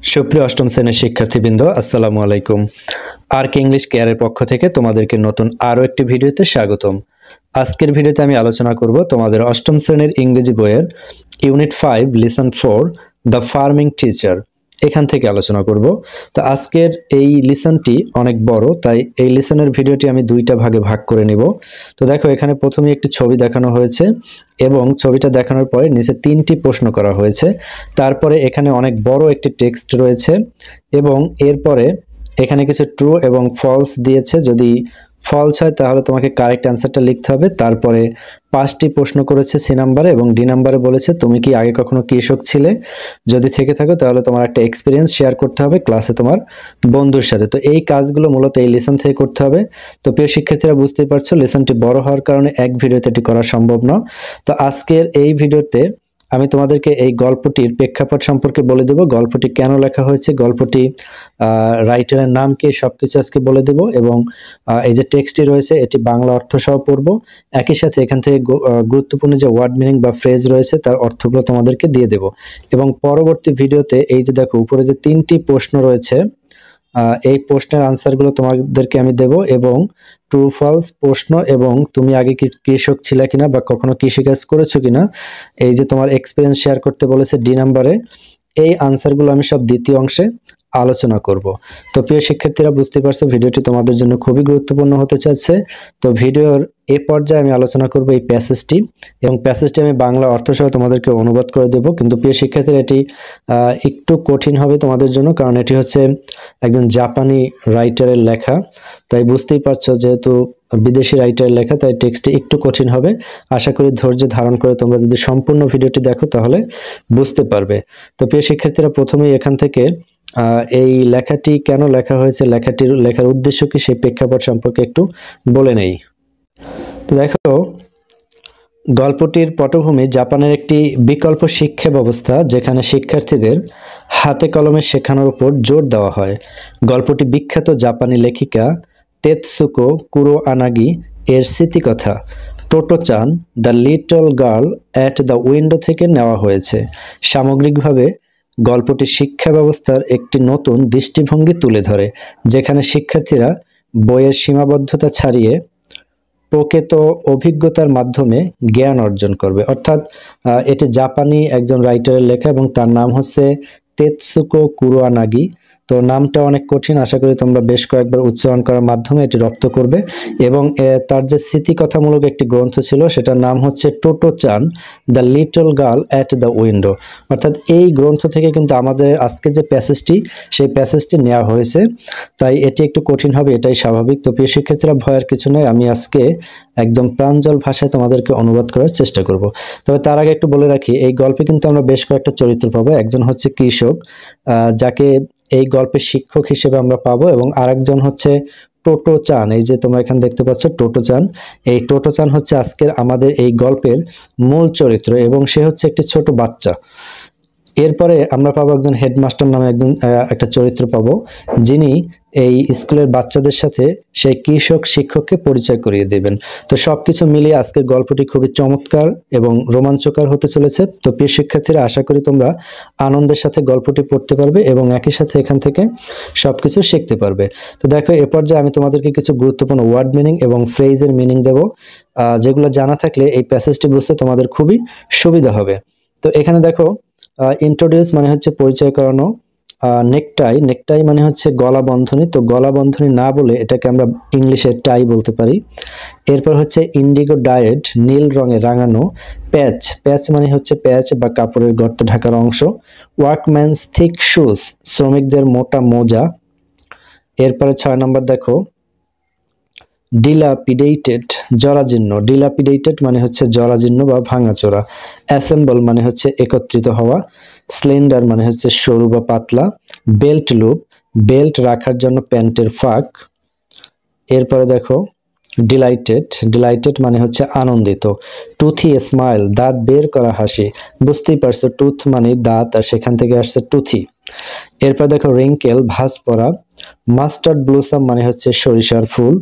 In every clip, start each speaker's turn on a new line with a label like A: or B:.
A: সুপ্রিয় অষ্টম শ্রেণীর শিক্ষার্থীবৃন্দ, আসসালামু আলাইকুম। আর্ক ইংলিশ কেয়ারের পক্ষ থেকে তোমাদেরকে নতুন আরও একটি ভিডিওতে স্বাগতম। আজকের ভিডিওতে আমি আলোচনা করব তোমাদের অষ্টম শ্রেণীর ইংরেজি বইয়ের unit 5 lesson 4 the farming teacher, এখান থেকে আলোচনা করব। তো আজকের এই লিসনটি অনেক বড়, তাই এই লিসনের ভিডিওটি আমি দুইটা ভাগে ভাগ করে নিব। তো দেখো, এখানে প্রথমে একটি ছবি দেখানো হয়েছে এবং ছবিটা দেখানোর পরে নিচে 3টি প্রশ্ন করা হয়েছে। তারপরে এখানে অনেক বড় একটি টেক্সট রয়েছে এবং এরপরে এখানে কিছু ট্রু এবং ফলস দিয়েছে। যদি ফলস হয় তাহলে তোমাকে কারেক্ট অ্যান্সারটা লিখতে হবে। তারপরে 5টি প্রশ্ন করেছে সি নাম্বারে এবং ডি নাম্বারে বলেছে তুমি কি আগে কখনো কৃষক ছিলে, যদি থেকে থাকো তাহলে তোমার একটা এক্সপিরিয়েন্স শেয়ার করতে হবে ক্লাসে তোমার বন্ধুর সাথে। তো এই কাজগুলো মূলত এই লেসন থেকে করতে হবে। তো প্রিয় শিক্ষার্থীরা, বুঝতেই পারছো লেসনটি বড় হওয়ার কারণে এক ভিডিওতে এটি করা সম্ভব না। তো আজকের এই ভিডিওতে আমি তোমাদেরকে এই গল্পটির প্রেক্ষাপট সম্পর্কে বলে দেব, গল্পটি কেন লেখা হয়েছে, গল্পটি রাইটারের নাম কি, সবকিছু আজকে বলে দেব। এবং এই যে টেক্সটটি রয়েছে এটি বাংলা অর্থ সহ পড়ব। একই সাথে এখান থেকে গুরুত্বপূর্ণ যে ওয়ার্ড মিনিং বা ফ্রেজ রয়েছে তার অর্থগুলো তোমাদেরকে দিয়ে দেব। এবং পরবর্তী ভিডিওতে এই যে দেখো উপরে যে 3টি প্রশ্ন রয়েছে, এই প্রশ্নের আনসারগুলো তোমাদেরকে আমি দেব এবং ট্রু ফলস প্রশ্ন এবং তুমি আগে কি কৃষক ছিলে কিনা বা কখনো কৃষিকাজ করেছো কিনা, এই যে তোমার এক্সপিরিয়েন্স শেয়ার করতে বলেছে ডি নাম্বারে, এই আনসারগুলো আমি সব দ্বিতীয় অংশে আলোচনা করব। তো প্রিয় শিক্ষার্থীরা, বুঝতে পারছো ভিডিওটি তোমাদের জন্য খুবই গুরুত্বপূর্ণ হতে যাচ্ছে। তো ভিডিওর এই পর্যায়ে আমি আলোচনা করব এই প্যাসেজটি এবং প্যাসেজটি আমি বাংলা অর্থ সহ তোমাদেরকে অনুবাদ করে দেব। কিন্তু প্রিয় শিক্ষার্থীরা, এটি একটু কঠিন হবে তোমাদের জন্য, কারণ এটি হচ্ছে একজন জাপানি রাইটারের লেখা। তাই বুঝতেই পারছো যেহেতু বিদেশি রাইটারের লেখা, তাই টেক্সটটি একটু কঠিন হবে। আশা করি ধৈর্য ধারণ করে তোমরা যদি সম্পূর্ণ ভিডিওটি দেখো তাহলে বুঝতে পারবে। তো প্রিয় শিক্ষার্থীরা, প্রথমেই এখান থেকে এই লেখাটি কেন লেখা হয়েছে, লেখার উদ্দেশ্য কি, সেই প্রেক্ষাপট সম্পর্কে একটু বলে নেই। তো দেখো, গল্পটির পটভূমি জাপানের একটি বিকল্প শিক্ষা ব্যবস্থা যেখানে শিক্ষার্থীদের হাতে কলমে শেখানোর উপর জোর দেওয়া হয়। গল্পটি বিখ্যাত জাপানি লেখিকা তেতসুকো কুরোআনাগি এর স্মৃতিকথা Totto-Chan the little girl at the window থেকে নেওয়া হয়েছে। সামগ্রিকভাবে গল্পটি শিক্ষা ব্যবস্থার একটি নতুন দৃষ্টিভঙ্গি তুলে ধরে, যেখানে শিক্ষার্থীরা বইয়ের সীমাবদ্ধতা ছাড়িয়ে প্রকৃত অভিজ্ঞতার মাধ্যমে জ্ঞান অর্জন করবে। অর্থাৎ এটি জাপানি একজন রাইটারের লেখা এবং তার নাম হচ্ছে তেতসুকো কুরোআনাগি। তো নামটা অনেক কঠিন, আশা করি তোমরা বেশ কয়েকবার উচ্চারণ করার মাধ্যমে এটি রপ্ত করবে। এবং তার যে স্মৃতিকথামূলক একটি গ্রন্থ ছিল সেটার নাম হচ্ছে Totto-Chan the little girl at the window. অর্থাৎ এই গ্রন্থ থেকে কিন্তু আমাদের আজকে যে প্যাসেজটি, সেই প্যাসেজটি নেওয়া হয়েছে, তাই এটি একটু কঠিন হবে, এটাই স্বাভাবিক। তো প্রিয় শিক্ষার্থীরা, ভয়ের কিছু নয়, আমি আজকে একদম প্রাঞ্জল ভাষায় তোমাদেরকে অনুবাদ করার চেষ্টা করব। তবে তার আগে একটু বলে রাখি, এই গল্পে কিন্তু আমরা বেশ কয়েকটা চরিত্র পাবো। একজন হচ্ছে কৃষক, যাকে এই গল্পের শিক্ষক হিসেবে আমরা পাবো, এবং আরেকজন হচ্ছে টোটো-চান। এই যে তোমরা এখানে দেখতে পাচ্ছ টোটো-চান, এই টোটো-চান হচ্ছে আজকের আমাদের এই গল্পের মূল চরিত্র এবং সে হচ্ছে একটি ছোট বাচ্চা। এরপরে আমরা পাবো একজন হেডমাস্টার নামে একটা চরিত্র পাবো, যিনি এই স্কুলের বাচ্চাদের সাথে সেই কৃষক শিক্ষককে পরিচয় করিয়ে দেবেন। তো সবকিছু মিলিয়ে আজকের গল্পটি খুবই চমৎকার এবং রোমাঞ্চকর হতে চলেছে। তো প্রিয় শিক্ষার্থীরা, আশা করি তোমরা আনন্দের সাথে গল্পটি পড়তে পারবে এবং একই সাথে এখান থেকে সবকিছু শিখতে পারবে। তো দেখো, এ পর্যায়ে আমি তোমাদেরকে কিছু গুরুত্বপূর্ণ ওয়ার্ড মিনিং এবং ফ্রেজের মিনিং দেব, যেগুলো জানা থাকলে এই প্যাসেজটি বুঝতে তোমাদের খুবই সুবিধা হবে। তো এখানে দেখো, ইন্ট্রোডিউস মানে হচ্ছে পরিচয় করানো, নেকটাই, নেকটাই মানে হচ্ছে গলা বন্ধনী, তো গলা বন্ধনী না বলে এটাকে আমরা ইংলিশে টাই বলতে পারি। এরপর হচ্ছে ইন্ডিগো ডায়েড, নীল রঙে রাঙানো। প্যাচ, প্যাচ মানে হচ্ছে প্যাচ বা কাপড়ের গর্ত ঢাকার অংশ। ওয়ার্কম্যানস থিক শুজ, শ্রমিকদের মোটা মোজা। এরপরে 6 নম্বর দেখো, ডিলাপিডেটেড, জরাজীর্ণ। ডিলাপিডেটেড মানে হচ্ছে জরাজীর্ণ বা ভাঙাচোরা। অ্যাসেম্বল মানে হচ্ছে একত্রিত হওয়া। স্লেন্ডার মানে হচ্ছে সরু বা পাতলা। বেল্ট লুপ, বেল্ট রাখার জন্য প্যান্টের ফাঁক। এরপরে দেখো, ডিলাইটেড, ডিলাইটেড মানে হচ্ছে আনন্দিত। টুথি স্মাইল, দাঁত বের করা হাসি। বুঝতেই পারছো, টুথ মানে দাঁত আর সেখান থেকে আসছে টুথি। এরপর দেখো, রিঙ্কেল, ভাঁজ পড়া। মাস্টার্ড ব্লুসাম মানে হচ্ছে সরিষার ফুল।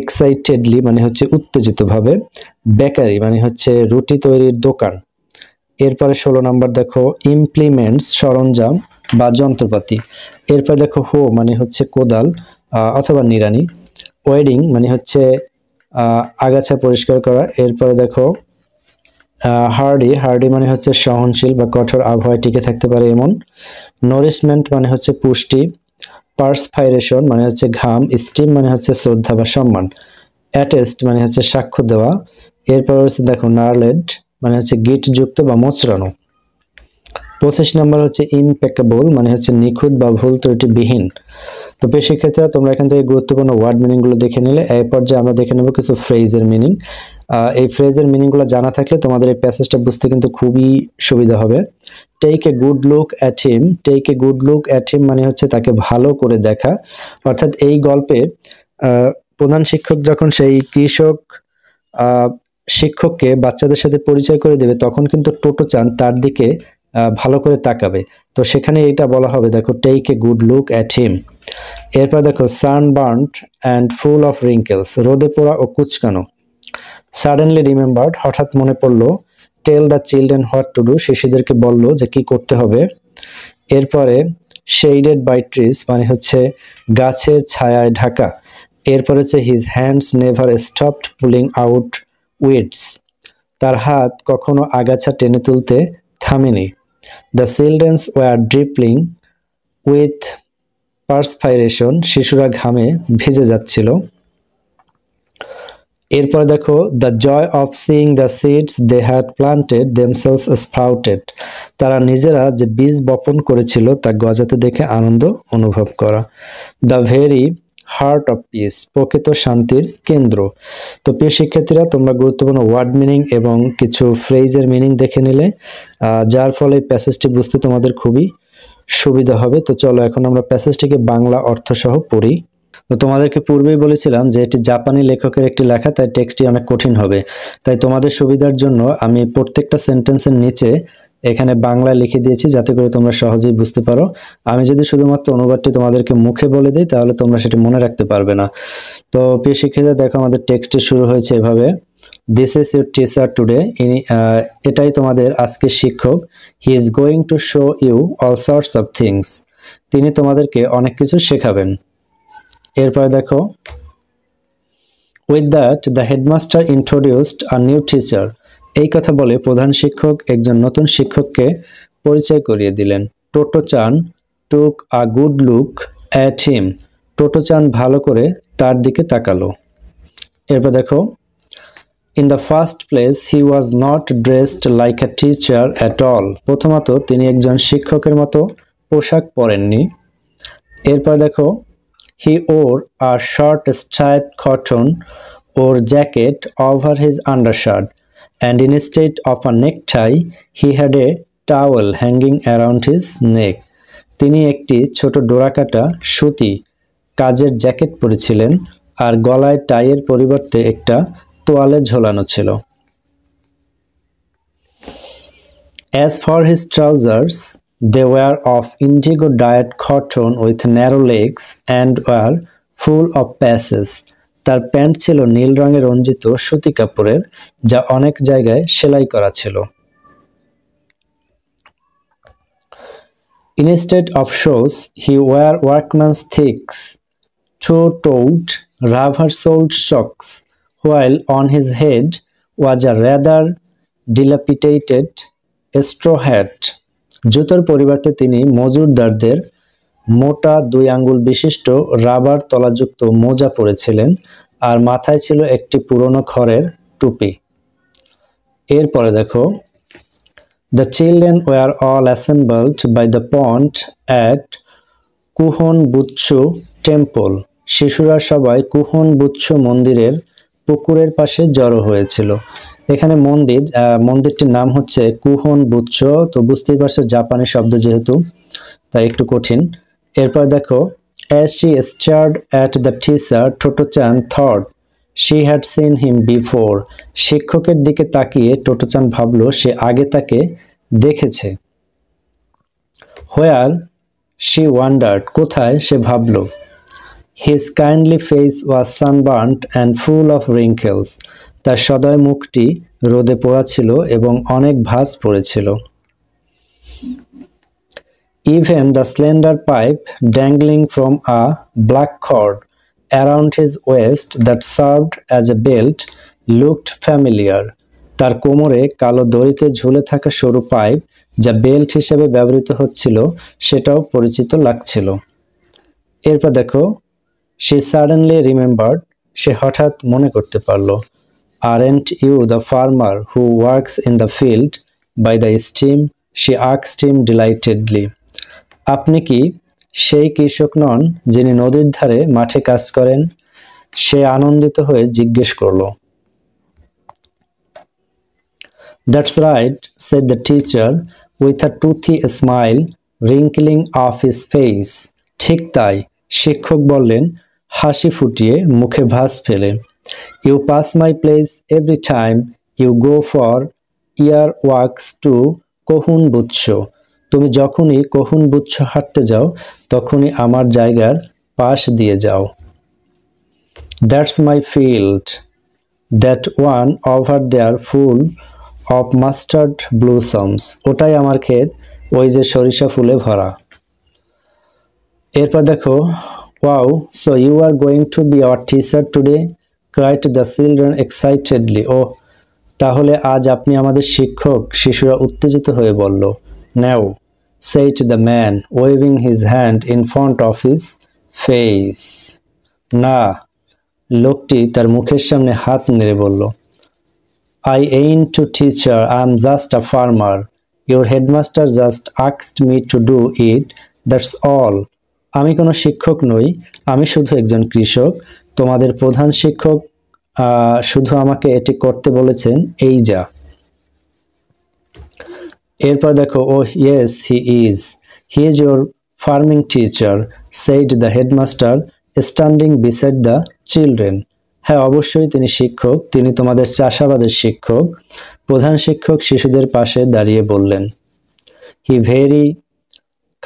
A: এক্সাইটেডলি মানে হচ্ছে উত্তেজিত ভাবে। বেকারি মানে হচ্ছে রুটি তৈরির দোকান। এরপরে 16 নম্বর দেখো, ইমপ্লিমেন্টস, সরঞ্জাম। বা যন্ত্রপাতি। এরপর দেখো হো মানে হচ্ছে কোদাল অথবা নিড়ানি। ওয়েডিং মানে হচ্ছে আগাছা পরিষ্কার করা। এরপরে দেখো হার্ডি মানে হচ্ছে সহনশীল বা কঠোর আবহাওয়ায় টিকে থাকতে পারে এমন। নারিশমেন্ট মানে হচ্ছে পুষ্টি। পার্সপাইরেশন মানে হচ্ছে ঘাম। স্টিম মানে হচ্ছে শ্রদ্ধা বা সম্মান। অ্যাটেস্ট মানে হচ্ছে সাক্ষ্য দেওয়া। এরপর হচ্ছে দেখো নার্লেড মানে হচ্ছে গিঁটযুক্ত বা মোচড়ানো। 25 নম্বর হচ্ছে ইমপেকেবল মানে হচ্ছে নিখুঁত বা ভুল ত্রুটিবিহীন। তো প্রিয় শিক্ষার্থীরা, তোমরা এখান থেকে গুরুত্বপূর্ণ ওয়ার্ড মিনিং গুলো দেখে নিলে। এই পর্যায়ে আমরা দেখে নেব কিছু ফ্রেজের মিনিং। এই ফ্রেজের মিনিং গুলো জানা থাকলে তোমাদের এই প্যাসেজটা বুঝতে কিন্তু খুবই সুবিধা হবে। Take a good look at him. Take a good look at him মানে হচ্ছে তাকে ভালো করে দেখা। অর্থাৎ এই গল্পে প্রধান শিক্ষক যখন সেই কৃষক শিক্ষককে বাচ্চাদের সাথে পরিচয় করে দেবে, তখন কিন্তু টোটো-চান তার দিকে ভালো করে তাকাবে। তো সেখানে এটা বলা হবে, দেখো take a good look at him. এরপর দেখো sunburned and full of wrinkles, রোদে পোড়া ও কুচকানো। সাডেনলি রিমেম্বার্ড, হঠাৎ মনে পড়লো। Tell the children what to do, শিশুদেরকে বললো যে কি করতে হবে। এরপরে শেডেড বাই ট্রিজ মানে হচ্ছে গাছের ছায়ায় ঢাকা। এরপর হচ্ছে his hands never stopped pulling out weeds, তার হাত কখনো আগাছা টেনে তুলতে থামেনি। The children's were dripping with perspiration, শিশুরা ঘামে ভিজে যাচ্ছিল। এরপর দেখো the joy of seeing the seeds they had planted themselves sprouted, তারা নিজেরা যে বীজ বপন করেছিল তা গজাতে দেখে আনন্দ অনুভব করা। The very heart of piece, প্রকৃত শান্তির কেন্দ্র। তো প্রিয় শিক্ষার্থীরা, তোমরা গুরুত্বপূর্ণ ওয়ার্ড মিনিং এবং কিছু ফ্রেজের মিনিং দেখে নিলে, যার ফলে প্যাসেজটি বুঝতে তোমাদের খুবই সুবিধা হবে। তো চলো এখন আমরা প্যাসেজটিকে বাংলা অর্থ সহ পড়ি। তো তোমাদেরকে পূর্বেই বলেছিলাম যে এটি জাপানি লেখকের একটি লেখা, তাই টেক্সটটি অনেক কঠিন হবে। তাই তোমাদের সুবিধার জন্য আমি প্রত্যেকটা সেন্টেন্সের নিচে এখানে বাংলায় লিখে দিয়েছি, যাতে করে তোমরা সহজেই বুঝতে পারো। আমি যদি শুধুমাত্র অনুবাদটি তোমাদেরকে মুখে বলে দিই, তাহলে তোমরা সেটি মনে রাখতে পারবে না। তো প্রিয় শিক্ষার্থীরা, দেখো আমাদের টেক্সটটি শুরু হয়েছে এভাবে। This is your teacher today, এটাই তোমাদের আজকের শিক্ষক। He is going to show you all sorts of things, তিনি তোমাদেরকে অনেক কিছু শেখাবেন। এরপর দেখো with that the headmaster introduced a new teacher, এই কথা বলে প্রধান শিক্ষক একজন নতুন শিক্ষককে পরিচয় করিয়ে দিলেন। Totto-Chan took a good look at him, Totto-Chan ভালো করে তার দিকে তাকালো। এরপর দেখো in the first place he was not dressed like a teacher at all, প্রথমত তিনি একজন শিক্ষকের মতো পোশাক পরেননি। এরপর দেখো he wore a short striped cotton or jacket over his undershirt, and instead of a necktie he had a towel hanging around his neck. তিনি একটি ছোট ডোরাকাটা সুতি কাজের জ্যাকেট পরেছিলেন, আর গলায় টাইয়ের পরিবর্তে একটা তোয়ালে ঝোলানো ছিল। As for his trousers, they were of indigo dyed cotton with narrow legs and were full of patches. তার প্যান্ট ছিল নীল রঙে রঞ্জিত সুতি কাপড়ের, যা অনেক জায়গায় সেলাই করা ছিল। Instead of shoes, he wore workman's thick, two-toed, rubber-soled socks, while on his head was a rather dilapidated straw hat. জুতোর পরিবর্তে তিনি মজুরদারদের মোটা 2 আঙ্গুল বিশিষ্ট রাবার তলাযুক্ত মোজা পরেছিলেন, আর মাথায় ছিল একটি পুরনো খড়ের টুপি। এরপরে দেখো The children were all assembled by the pond at কুহনবুৎসু temple, শিশুরা সবাই কুহনবুৎসু মন্দিরের পুকুরের পাশে জড়ো হয়েছিল। এখানে মন্দিরটির নাম হচ্ছে কুহনবুৎসু। তো বুঝতেই পারছো জাপানি শব্দ যেহেতু, তাই একটু কঠিন। এরপর দেখো as she stared at the teacher, টোটো-চান thought she had seen him before. শিক্ষকের দিকে তাকিয়ে টোটো-চান ভাবলো সে আগে তাকে দেখেছে। Where, she wondered, কোথায় সে ভাবলো। His kindly face was sunburnt and full of wrinkles. তার সদয় মুখটি রোদে পোড়া ছিল এবং অনেক ভাঁজ পড়েছিল। Even the slender pipe dangling from a black cord around his waist that served as a belt looked familiar. তার কোমরে কালো দড়িতে ঝুলে থাকা সরু পাইপ যা বেল্ট হিসেবে ব্যবহৃত হচ্ছিল সেটাও পরিচিত লাগছিল। এরপর দেখো, she suddenly remembered, সে হঠাৎ মনে করতে পারল, aren't you the farmer who works in the field by the stream? She asked him delightedly. আপনি কি সেই কৃষক নন যিনি নদীর ধারে মাঠে কাজ করেন? সে আনন্দিত হয়ে জিজ্ঞেস করল। That's right, said the teacher with a toothy smile wrinkling off his face. ঠিক তাই, শিক্ষক বললেন হাসি ফুটিয়ে মুখে ভাঁজ ফেলে। You pass my place every time you go for year walks to কোহুন বুচ্ছ। তুমি যখনই কোহুন বুচ্ছ হাঁটতে যাও তখনই আমার জায়গার পাশ দিয়ে যাও। That's my field, that one over there full of mustard blossoms. ওটাই আমার ক্ষেত, ওই যে সরিষা ফুলে ভরা। এরপর দেখো, wow, so you are going to be our teacher today? cried the children excitedly. ও, তাহলে আজ আপনি আমাদের শিক্ষক, শিশুরা উত্তেজিত হয়ে বলল। Now, said the man, waving his hand in front of his face. না, লোকটি তার মুখের সামনে হাত নেড়ে বলল, I ain't a teacher, I'm just a farmer. Your headmaster just asked me to do it, that's all. আমি কোনো শিক্ষক নই, আমি শুধু একজন কৃষক। তোমাদের প্রধান শিক্ষক শুধু আমাকে এটি করতে বলেছেন, এই যা। এরপর দেখো, oh yes he is your farming teacher, said the headmaster standing beside the children. হ্যাঁ, অবশ্যই তিনি শিক্ষক, তিনি তোমাদের চাষাবাদের শিক্ষক। প্রধান শিক্ষক শিশুদের পাশে দাঁড়িয়ে বললেন, he very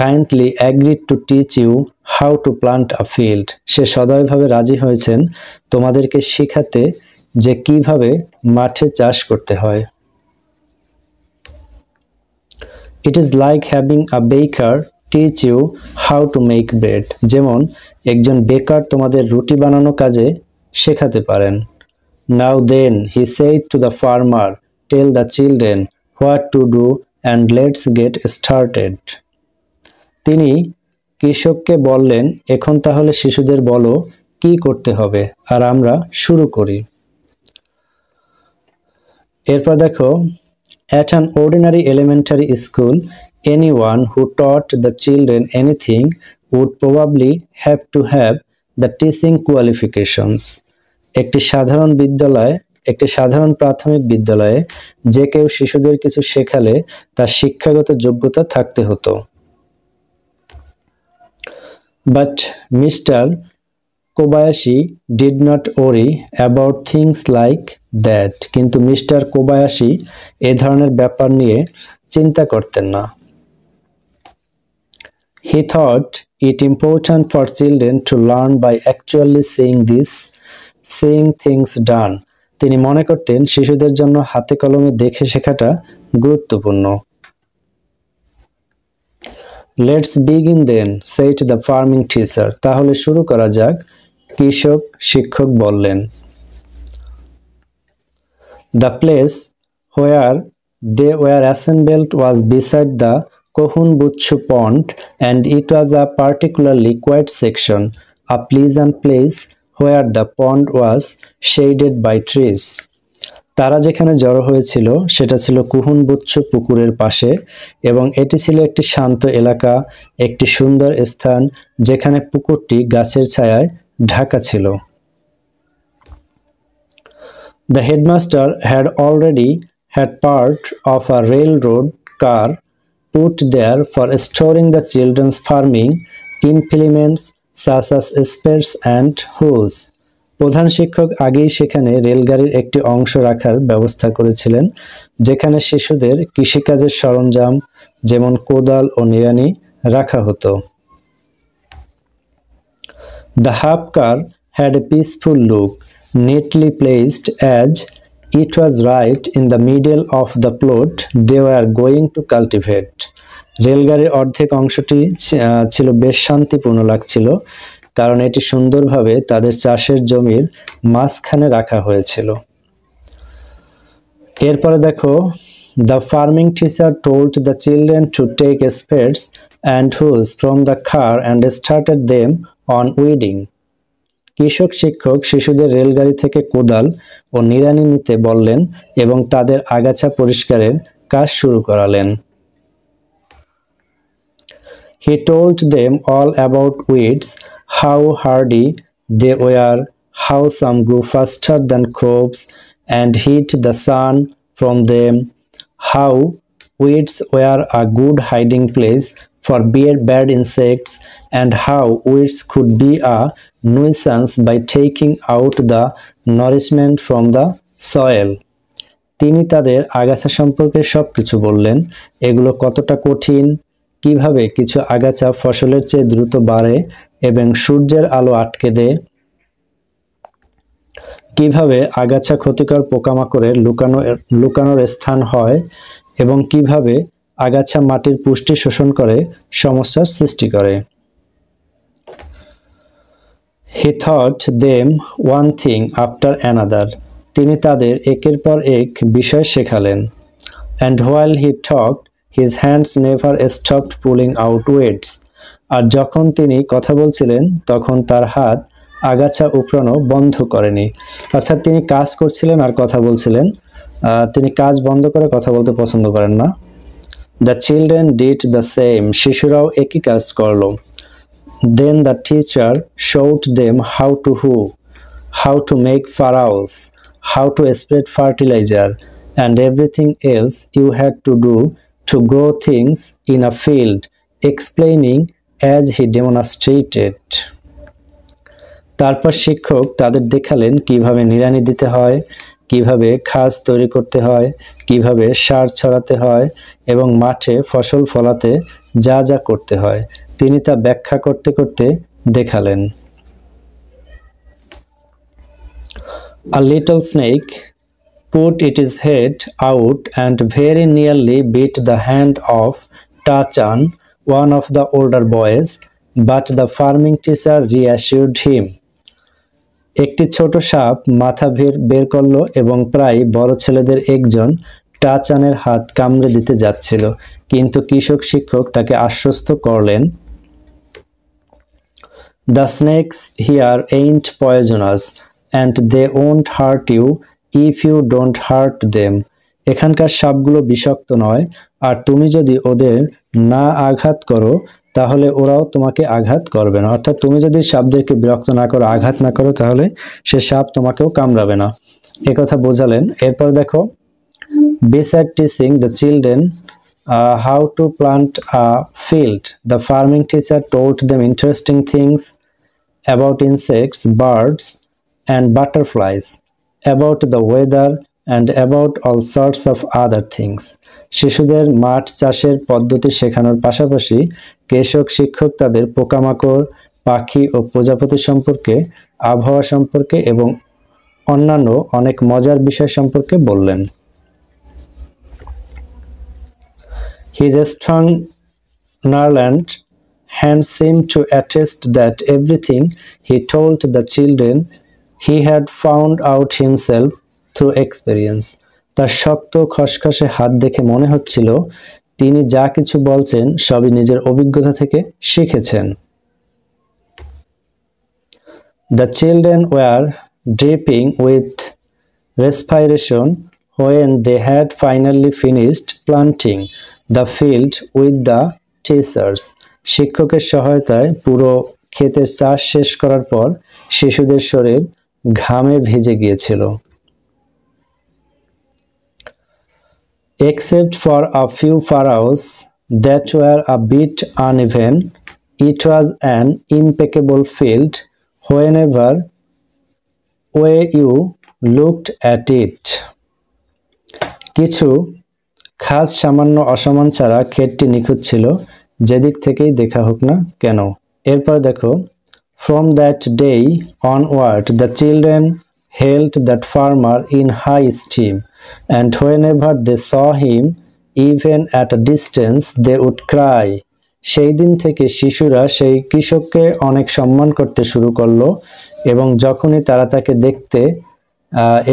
A: kindly agreed to teach you how to plant a field. সে সদয়ভাবে রাজি হয়েছেন তোমাদেরকে শেখাতে যে কিভাবে মাঠে চাষ করতে হয়। It is like having a baker teach you how to make bread. যেমন একজন বেকার তোমাদের রুটি বানানো কাজে শেখাতে পারেন। Now then, he said to the farmer, tell the children what to do and let's get started. তিনি কৃষককে বললেন, এখন তাহলে শিশুদের বলো কি করতে হবে আর আমরা শুরু করি। এরপর দেখো, at an ordinary elementary school, anyone who taught the children anything would probably have to have the teaching qualifications. একটি সাধারণ প্রাথমিক বিদ্যালয়ে যে কেউ শিশুদের কিছু শেখালে তার শিক্ষাগত যোগ্যতা থাকতে হতো। But Mr. Kobayashi did not worry about things like that. কিন্তু মিস্টার কোবায়াশি এ ধরনের ব্যাপার নিয়ে চিন্তা করতেন না। He thought it important for children to learn by actually seeing things done. তিনি মনে করতেন শিশুদের জন্য হাতে কলমে দেখে শেখাটা গুরুত্বপূর্ণ। Let's begin then, said the farming teacher. তাহলে শুরু করা যাক, শিক্ষক বললেন। The place where they were assembled was beside the Kohunbutchu pond, and it was a particularly quiet section, a pleasant place where the pond was shaded by trees. তারা যেখানে জড়ো হয়েছিল সেটা ছিল কুহুনবুচ্ছু পুকুরের পাশে এবং এটি ছিল একটি শান্ত এলাকা, একটি সুন্দর স্থান যেখানে পুকুরটি গাছের ছায়ায় ঢাকা ছিল। The headmaster had already had part of a railroad car put there for storing the children's farming implements such as spades and hoes. প্রধান শিক্ষক আগেই সেখানে রেলগাড়ির একটি অংশ রাখার ব্যবস্থা করেছিলেন যেখানে শিশুদের কৃষিকাজের সরঞ্জাম যেমন কোদাল ও নিড়ানি রাখা হতো। The half car had a peaceful look, neatly placed as it was right in the middle of the plot they were going to cultivate. রেলগাড়ির অর্ধেক অংশটি ছিল বেশ শান্তিপূর্ণ লাগছিল, কারণ এটি সুন্দরভাবে তাদের চাষের জমির মাঝখানে রাখা হয়েছিল। এরপরে দেখো, the farming teacher told the children to take spades and hoes from the car and started them on weeding. কৃষক শিক্ষক শিশুদের রেলগাড়ি থেকে কোদাল ও নিড়ানি নিতে বললেন এবং তাদের আগাছা পরিষ্কারের কাজ শুরু করালেন। He told them all about weeds, how hardy they were, how some grew faster than crops and hid the sun from them, how weeds were a good hiding place for bad insects, and how weeds could be a nuisance by taking out the nourishment from the soil. তিনি তাদের আগাছা সম্পর্কে সবকিছু বললেন, এগুলো কতটা কঠিন, কিভাবে কিছু আগাছা ফসলের চেয়ে দ্রুত বাড়ে এবং সূর্যের আলো আটকে দেয়, কিভাবে আগাছা ক্ষতিকর পোকামাকড়ের লুকানোর স্থান হয় এবং কিভাবে আগাছা মাটির পুষ্টি শোষণ করে সমস্যার সৃষ্টি করে। He taught them one thing after another. তিনি তাদের একের পর এক বিষয় শেখালেন। And while he talked, his hands never stopped pulling out weeds. আর যখন তিনি কথা বলছিলেন তখন তার হাত আগাছা উপড়ানো বন্ধ করেনি। অর্থাৎ তিনি কাজ করছিলেন আর কথা বলছিলেন, তিনি কাজ বন্ধ করে কথা বলতে পছন্দ করেন না। The children did the same. শিশুরাও একই কাজ করলো। Then the teacher showed them how to make furrows, how to spread fertilizer, and everything else you had to do to grow things in a field, explaining as he demonstrated. তারপর শিক্ষক তাদের দেখালেন কিভাবে নিড়ানি দিতে হয়, কিভাবে খাস তৈরি করতে হয়, কিভাবে সার ছড়াতে হয় এবং মাঠে ফসল ফলাতে যা যা করতে হয় তিনি তা ব্যাখ্যা করতে করতে দেখালেন। A little snake put its head out and very nearly bit the hand of Tachan, one of the older boys, but the farming teacher reassured him. একটি ছোট সাপ মাথা বের করলো এবং প্রায় বড় ছেলেদের একজন টাচানের হাত কামড়ে দিতে যাচ্ছিল, কিন্তু কৃষক শিক্ষক তাকে আশ্বস্ত করলেন, The snakes here ain't poisonous and they won't hurt you if you don't hurt them. এখানকার সাপগুলো বিষাক্ত নয়, আর তুমি যদি ওদের না আঘাত করো তাহলে ওরাও তোমাকে আঘাত করবে না। অর্থাৎ তুমি যদি সাপদেরকে বিরক্ত না করো, আঘাত না করো, তাহলে সে সাপ তোমাকেও কামড়াবে না, একথা বোঝালেন। এরপর দেখো, Besides teaching the children how to plant a field, the farming teacher told them interesting things about insects, birds, and butterflies, about the weather, and about all sorts of other things. শিশুদের মাঠ চাষের পদ্ধতি শেখানোর পাশাপাশি কৃষক শিক্ষক তাদের পোকামাকড়, পাখি ও প্রজাপতি সম্পর্কে, আবহাওয়া সম্পর্কে এবং অন্যান্য অনেক মজার বিষয় সম্পর্কে বললেন। His strong knurled hand seemed to attest that everything he told the children he had found out himself through experience. তার শক্ত খসখসে হাত দেখে মনে হচ্ছিল তিনি যা কিছু বলছেন সবই নিজের অভিজ্ঞতা থেকে শিখেছেন। The children were dripping with respiration when they had finally finished planting the field with the teachers. শিক্ষকের সহায়তায় পুরো ক্ষেতের চাষ শেষ করার পর শিশুদের শরীর ঘামে ভিজে গিয়েছিল। Except for a few furrows that were a bit uneven, it was an impeccable field whenever you looked at it. কিছু খাস সামান্য অসমান ছাড়া ক্ষেতটি নিখুঁত ছিল, যেদিক থেকেই দেখা হোক না কেন। এরপর দেখো, From that day onward, the children held that farmer in high esteem, and whenever they saw him, even at a distance they would cry. সেই দিন থেকে শিশুরা সেই কৃষককে অনেক সম্মান করতে শুরু করলো এবং যখনই তারা তাকে দেখতে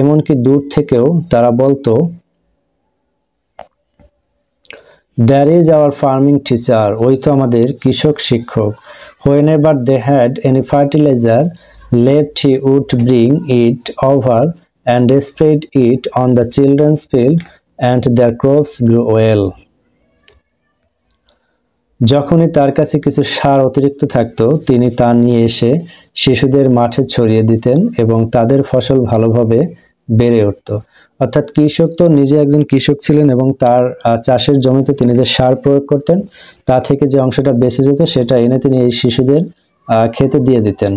A: এমনকি দূর থেকেও তারা বলতো, There is our farming teacher, ওই তো আমাদের কৃষক শিক্ষক। Whenever they had any fertilizer left, he would bring it over and spread it on the children's field, and their crops grew well. যখনই তার কাছে কিছু সার অতিরিক্ত থাকতো, তিনি তা নিয়ে এসে শিশুদের মাঠে ছড়িয়ে দিতেন এবং তাদের ফসল ভালোভাবে বেড়ে উঠত। অর্থাৎ কৃষক তো নিজে একজন কৃষক ছিলেন এবং তার চাষের জমিতে তিনি যে সার প্রয়োগ করতেন তা থেকে যে অংশটা বেঁচে যেত সেটা এনে তিনি এই শিশুদের খেতে দিয়ে দিতেন।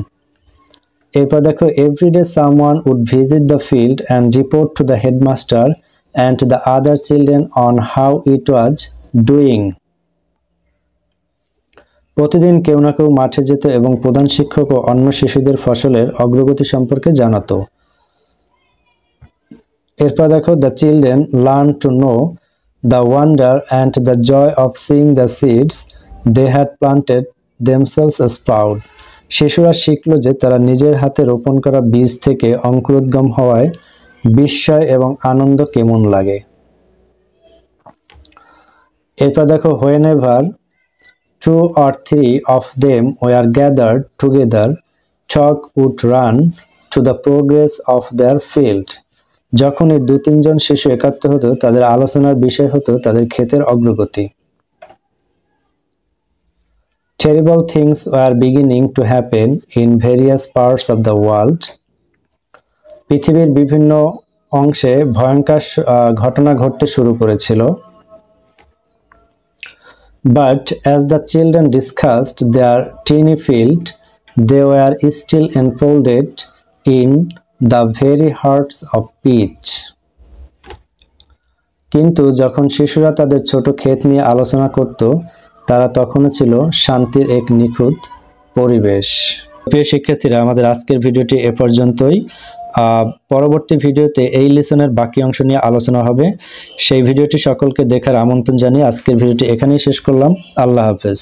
A: এরপর দেখো, everyday someone would visit the field and report to the headmaster and the other children on how it was doing. প্রতিদিন কেউ না কেউ মাঠে যেত এবং প্রধান শিক্ষক ও অন্য শিশুদের ফসলের অগ্রগতি সম্পর্কে জানাতো। এরপর দেখো, the children learn to know the wonder and the joy of seeing the seeds they had planted themselves sprout. শিশুরা শিখলো যে তারা নিজের হাতে রোপণ করা বীজ থেকে অঙ্কুরোদ্গম হওয়ায় বিস্ময় এবং আনন্দ কেমন লাগে। এরপর দেখো, whenever 2 or 3 of them were gathered together, talk would run to the progress of their field. যখনই 2-3 জন শিশু একাত্ম হতো, তাদের আলোচনার বিষয় হতো তাদের ক্ষেতের অগ্রগতি। Terrible things were beginning to happen in various parts of the world. পৃথিবীর বিভিন্ন অংশে ভয়ঙ্কর ঘটনা ঘটতে শুরু করেছিল। But as the children discussed their tiny field, they were still enfolded in the very hearts of peace. কিন্তু যখন শিশুরা তাদের ছোট ক্ষেত নিয়ে আলোচনা করত, তারা তখনও ছিল শান্তির এক নিখুঁত পরিবেশ। প্রিয় শিক্ষার্থীরা, আমাদের আজকের ভিডিওটি এ পর্যন্তই। পরবর্তী ভিডিওতে এই লেসনের বাকি অংশ নিয়ে আলোচনা হবে। সেই ভিডিওটি সকলকে দেখার আমন্ত্রণ জানিয়ে আজকের ভিডিওটি এখানেই শেষ করলাম। আল্লাহ হাফেজ।